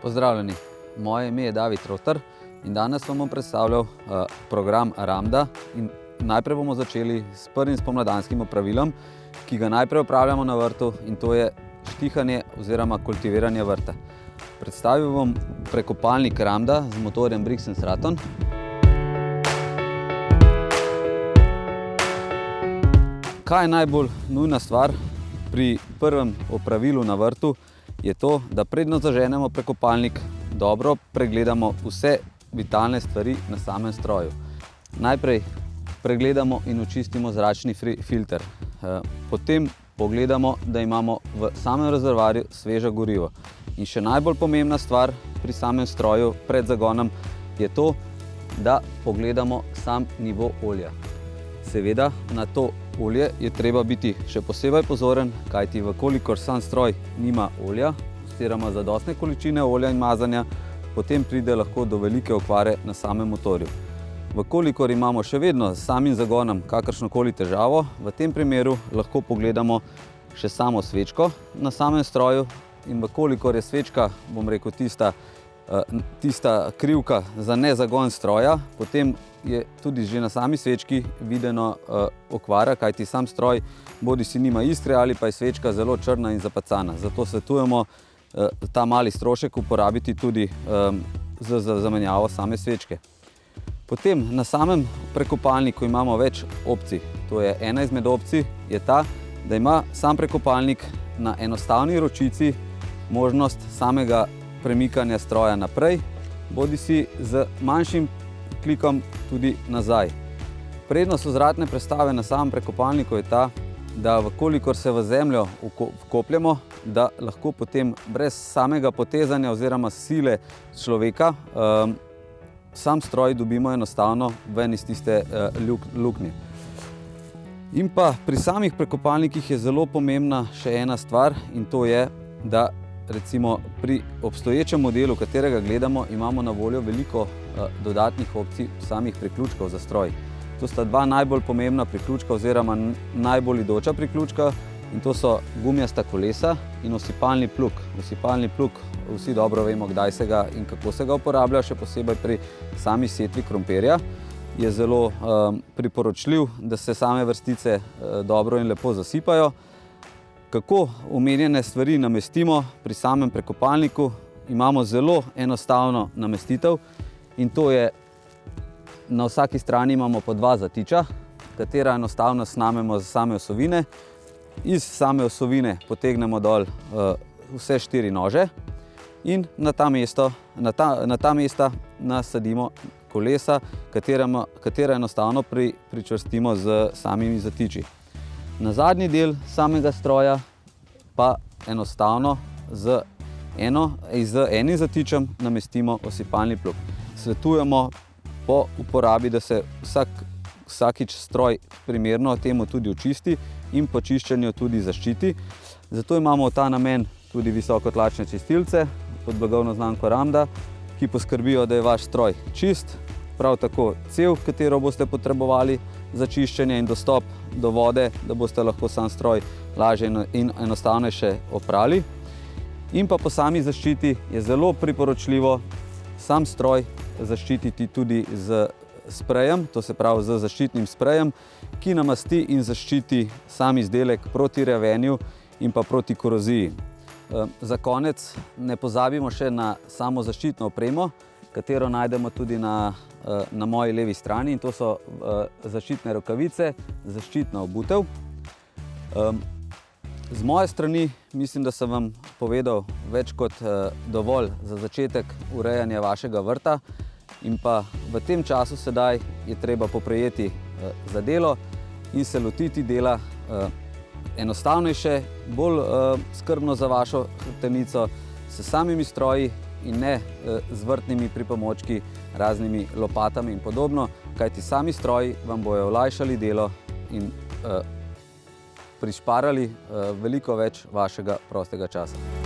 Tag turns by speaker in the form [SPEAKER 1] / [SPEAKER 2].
[SPEAKER 1] Pozdravljeni, moje ime je David Rotar in danes vam bom predstavljal program Ramda. Najprej bomo začeli s prvim spomladanskim opravilom, ki ga najprej opravljamo na vrtu, in to je štihanje oziroma kultiviranje vrta. Predstavil bom prekopalnik Ramda z motorjem Briggs & Stratton. Kaj je najbolj nujna stvar pri prvem opravilu na vrtu? Je to, da predno zaženemo prekopalnik, dobro pregledamo vse vitalne stvari na samem stroju. Najprej pregledamo in očistimo zračni filter. Potem pogledamo, da imamo v samem rezervoarju sveže gorivo. In še najbolj pomembna stvar pri samem stroju pred zagonom je to, da pogledamo sam nivo olja. Seveda, na to olje je treba biti še posebej pozoren, kajti vkolikor sam stroj nima olja oziroma zadostne količine olja in mazanja, potem pride lahko do velike okvare na samem motorju. Vkolikor imamo še vedno s samim zagonom kakršnokoli težavo, v tem primeru lahko pogledamo še samo svečko na samem stroju, in vkolikor je svečka, bom rekel, tista krivka za nezagon stroja, potem je tudi že na sami svečki videno okvara, kajti sam stroj bodisi nima iskre ali pa je svečka zelo črna in zapacana. Zato svetujemo ta mali strošek uporabiti tudi za zamenjavo same svečke. Potem na samem prekopalniku imamo več opcij. To je ena izmed opcij je ta, da ima sam prekopalnik na enostavni ročici možnost samega premikanja stroja naprej, bodisi z manjšim klikom tudi nazaj. Prednost vzvratne prestave na samem prekopalniku je ta, da vkolikor se v zemljo vkopljemo, da lahko potem brez samega potezanja oziroma sile človeka sam stroj dobimo enostavno ven iz tiste luknje. In pa pri samih prekopalnikih je zelo pomembna še ena stvar, in to je, da recimo pri obstoječem modelu, katerega gledamo, imamo na voljo veliko dodatnih opcij samih priključkov za stroj. To sta dva najbolj pomembna priključka oziroma najbolj idoča priključka, in to so gumijasta kolesa in osipalni plug. Osipalni plug, vsi dobro vemo, kdaj se ga in kako se ga uporablja, še posebej pri sami setvi krompirja. Je zelo priporočljiv, da se same vrstice dobro in lepo zasipajo. Kako omenjene stvari namestimo pri samem prekopalniku? Imamo zelo enostavno namestitev, in to je, na vsaki strani imamo po dva zatiča, katera enostavno snamemo za same osovine. Iz same osovine potegnemo dol vse štiri nože in na ta mesta nasadimo kolesa, katera enostavno pričvrstimo z samimi zatiči. Na zadnji del samega stroja pa enostavno z enim zatičem namestimo osipalni plug. Svetujemo po uporabi, da se vsakič stroj primerno temu tudi očisti in po čiščenju tudi zaščiti. Zato imamo v ta namen tudi visokotlačne čistilce pod blagovno znamko Ramda, ki poskrbijo, da je vaš stroj čist, prav tako cev, katero boste potrebovali za čiščenje in dostop do vode, da boste lahko sam stroj lažje in enostavnejše oprali. In pa po sami zaščiti je zelo priporočljivo sam stroj zaščititi tudi z sprejem, to se pravi z zaščitnim sprejem, ki namasti in zaščiti sam izdelek proti rjavenju in pa proti koroziji. Za konec ne pozabimo še na samo zaščitno opremo, katero najdemo tudi na moji levi strani, in to so zaščitne rokavice, zaščitna obutev. Z moje strani mislim, da sem vam povedal več kot dovolj za začetek urejanja vašega vrta, in pa v tem času sedaj je treba poprijeti za delo in se lotiti dela enostavnejše, bolj skrbno za vašo hrbtenico, s samimi stroji in ne z vrtnimi pripomočki, raznimi lopatami in podobno, kajti sami stroji vam bojo olajšali delo in prišparali veliko več vašega prostega časa.